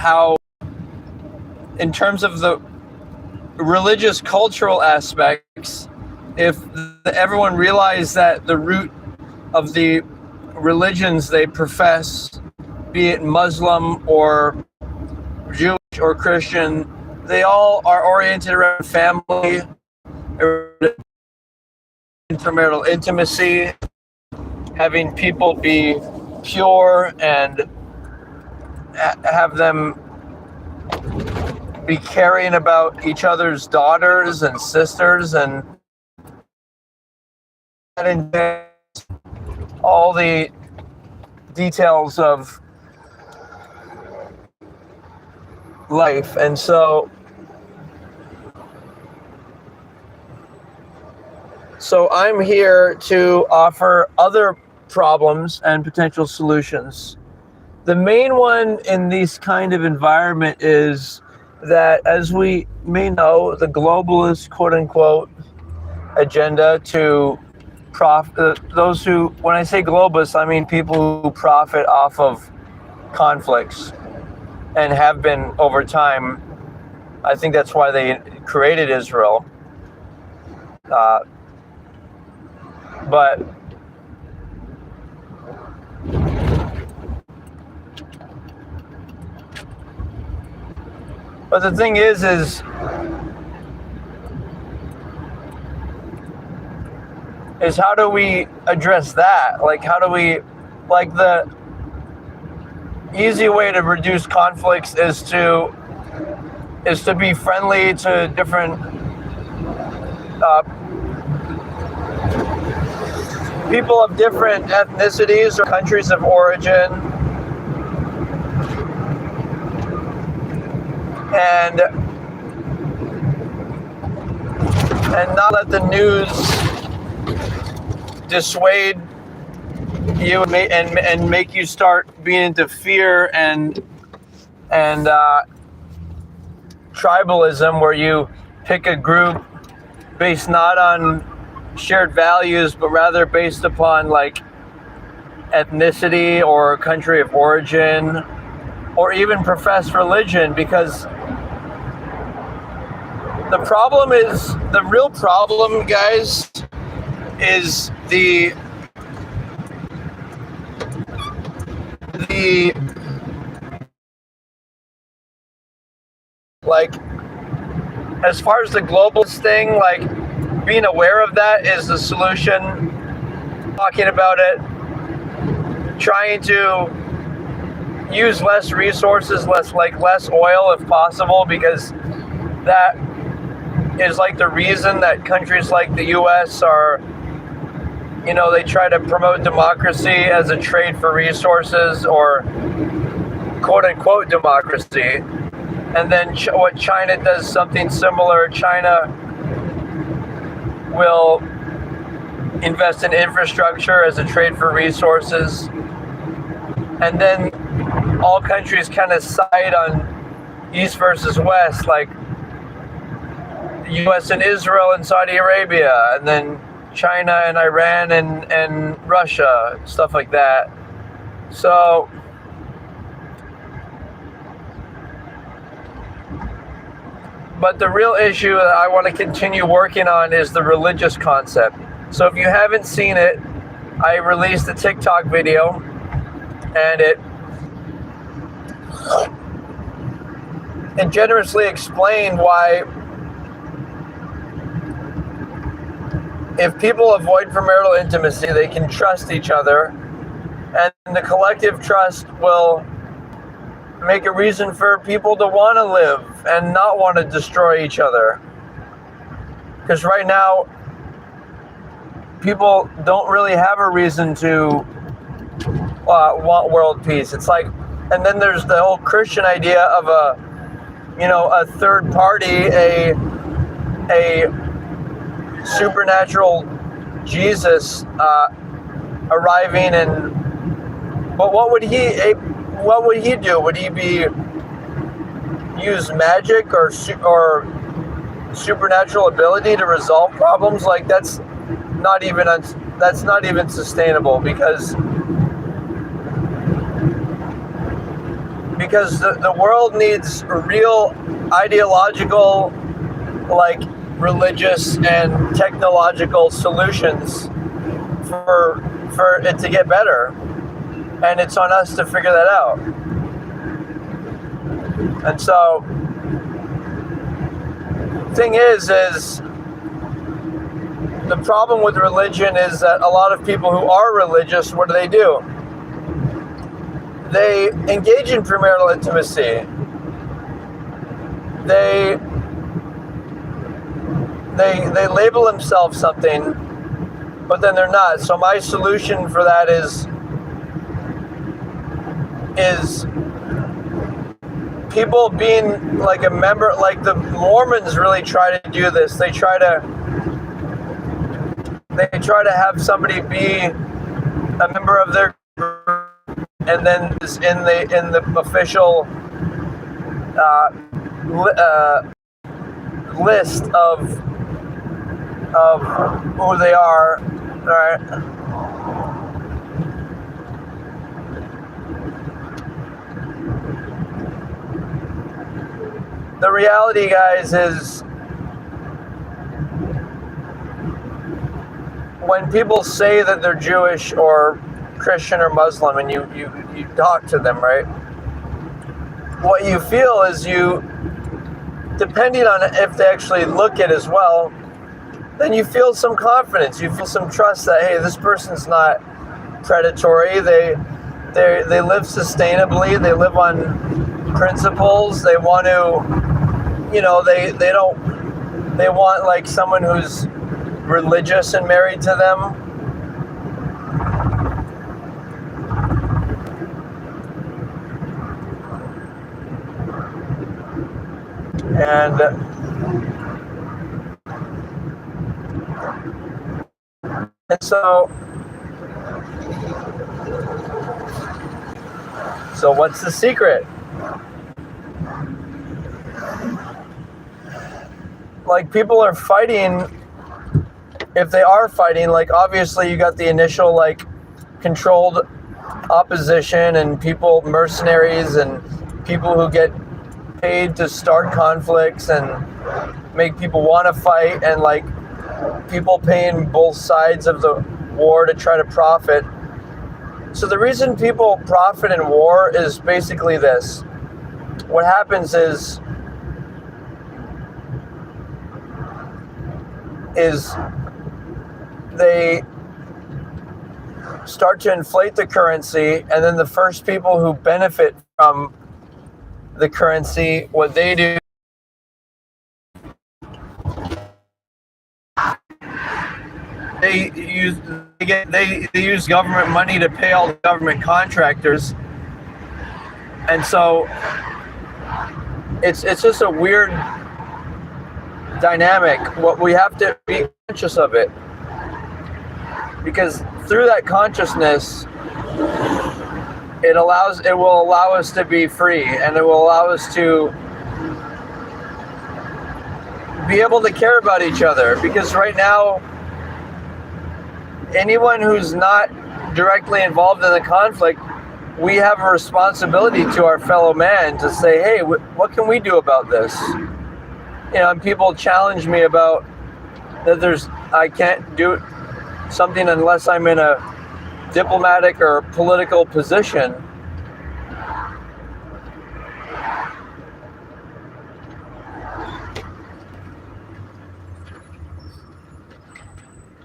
how, in terms of the religious cultural aspects, if everyone realized that the root of the religions they profess, be it Muslim or Jewish or Christian, they all are oriented around family, intermarital intimacy, having people be pure and have them be caring about each other's daughters and sisters, and all the details of life. And so I'm here to offer other problems and potential solutions. The main one in this kind of environment is that, as we may know, the globalist quote-unquote agenda to profit, those who, when I say globalists, I mean people who profit off of conflicts and have been over time. I think that's why they created Israel. But the thing is how do we address that? Like, how do we, like, the easy way to reduce conflicts is to be friendly to different people of different ethnicities or countries of origin, and not let the news dissuade you and make you start being into fear and tribalism, where you pick a group based not on shared values, but rather based upon like ethnicity or country of origin, or even professed religion. Because the real problem, guys, is the like, as far as the globalist thing, like, being aware of that is the solution. Talking about it, trying to use less resources, less oil if possible, because that is like the reason that countries like the US are, they try to promote democracy as a trade for resources, or quote unquote democracy. And then what China does something similar. China will invest in infrastructure as a trade for resources, and then all countries kind of side on East versus West, like US and Israel and Saudi Arabia, and then China and Iran and Russia, stuff like that. So but the real issue that I want to continue working on is the religious concept. So if you haven't seen it, I released a TikTok video, and it generously explained why, if people avoid premarital intimacy, they can trust each other, and the collective trust will make a reason for people to want to live and not want to destroy each other. Because right now, people don't really have a reason to want world peace. It's like, and then there's the whole Christian idea of a third party, a supernatural Jesus arriving, but what would he do? Would he use magic or supernatural ability to resolve problems? Like, that's not even sustainable, because because the world needs real ideological, like religious and technological solutions for it to get better, and it's on us to figure that out. And so thing is the problem with religion is that a lot of people who are religious, what do? They engage in premarital intimacy. They label themselves something, but then they're not. So my solution for that is people being like a member, like the Mormons really try to do this. They try to have somebody be a member of their group, and then in the official list of who they are. All right. The reality, guys, is when people say that they're Jewish or Christian or Muslim, and you talk to them, right? What you feel is depending on if they actually look it as well, then you feel some confidence. You feel some trust that, hey, this person's not predatory. They live sustainably. They live on principles. They want to, they want like someone who's religious and married to them. And so what's the secret? Like, people are fighting. If they are fighting, like, obviously you got the initial, like, controlled opposition and people, mercenaries, and people who get paid to start conflicts and make people want to fight, and like people paying both sides of the war to try to profit. So the reason people profit in war is basically this. What happens is they start to inflate the currency, and then the first people who benefit from the currency, what they do, they use government money to pay all the government contractors, and so it's just a weird dynamic. What we have to be conscious of it, because through that consciousness, it will allow us to be free, and it will allow us to be able to care about each other. Because right now, anyone who's not directly involved in the conflict, we have a responsibility to our fellow man to say, hey, what can we do about this? And people challenge me about that I can't do something unless I'm in a diplomatic or political position.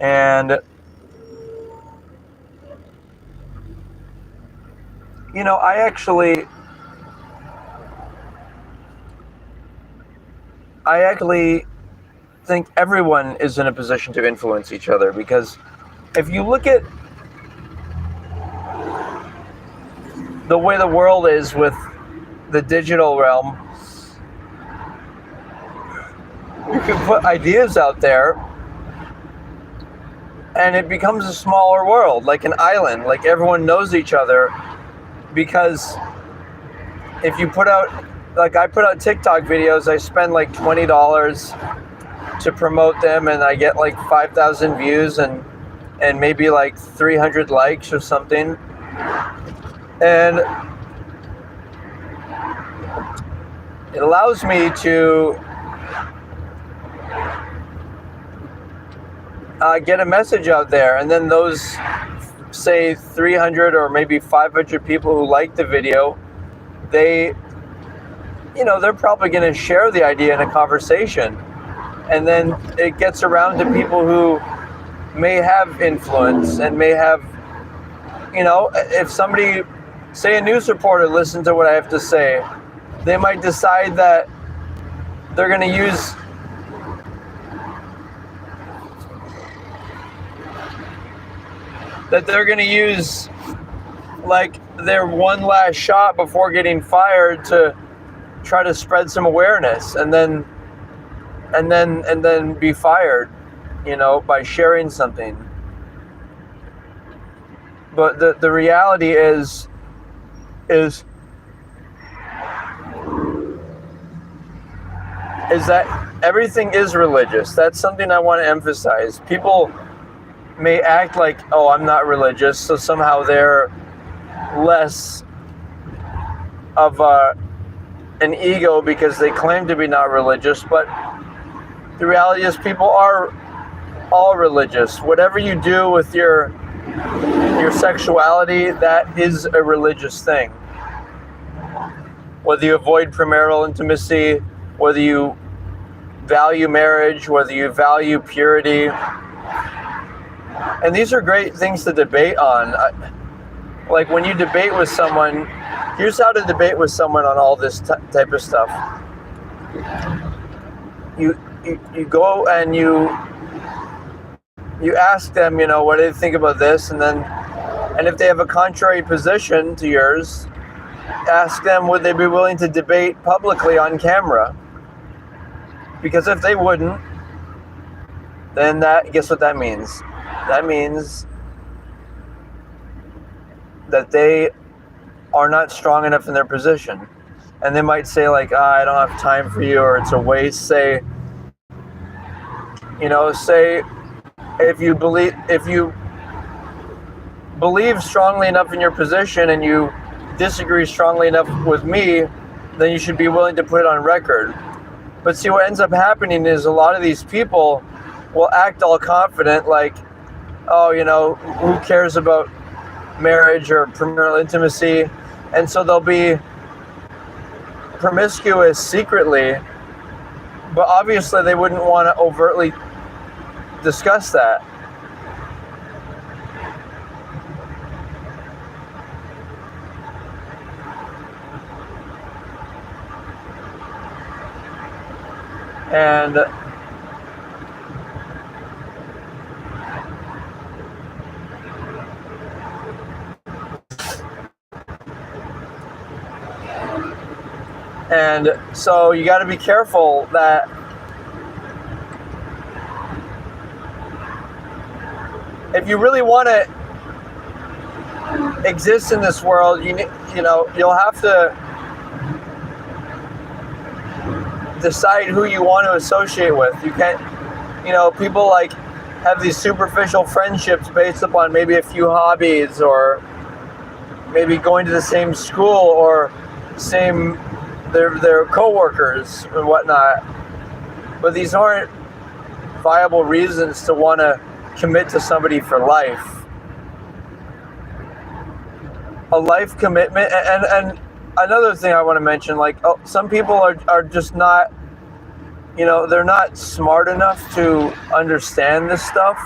And I actually think everyone is in a position to influence each other, because if you look at the way the world is with the digital realm, you can put ideas out there and it becomes a smaller world, like an island, like everyone knows each other. Because if you put out, like I put out TikTok videos, I spend like $20 to promote them, and I get like 5,000 views and maybe like 300 likes or something. And it allows me to get a message out there, and then those, say, 300 or maybe 500 people who like the video, they're probably going to share the idea in a conversation, and then it gets around to people who may have influence and may have, if somebody, say a news reporter, listens to what I have to say, they might decide that they're going to use like their one last shot before getting fired to try to spread some awareness, and then be fired, by sharing something. But the reality is that everything is religious. That's something I want to emphasize. People may act like, oh, I'm not religious, so somehow they're less of an ego because they claim to be not religious. But the reality is people are all religious. Whatever you do with your sexuality, that is a religious thing. Whether you avoid premarital intimacy, whether you value marriage, whether you value purity. And these are great things to debate on. Like when you debate with someone, here's how to debate with someone on all this type of stuff. You go and you ask them, what do they think about this? And if they have a contrary position to yours, ask them, would they be willing to debate publicly on camera? Because if they wouldn't, then guess what that means? That means that they are not strong enough in their position. And they might say like, I don't have time for you, or it's a waste. Say if you believe strongly enough in your position and you disagree strongly enough with me, then you should be willing to put it on record. But see, what ends up happening is a lot of these people will act all confident, like, oh, who cares about marriage or premarital intimacy? And so they'll be promiscuous secretly, but obviously they wouldn't want to overtly discuss that. And so you got to be careful that if you really want to exist in this world, you'll have to decide who you want to associate with. You can't, people like have these superficial friendships based upon maybe a few hobbies, or maybe going to the same school, or their co-workers and whatnot. But these aren't viable reasons to want to commit to somebody for life. A life commitment, and another thing I want to mention, like, some people are just not, they're not smart enough to understand this stuff,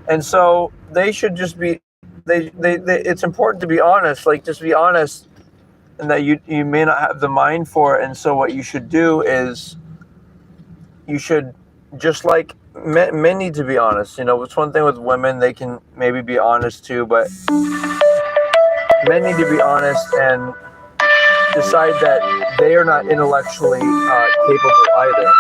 and so they should just be, it's important to be honest, like, just be honest, and that you may not have the mind for it. And so what you should do is you should, just like men need to be honest. It's one thing with women, they can maybe be honest too, but men need to be honest and decide that they are not intellectually capable either.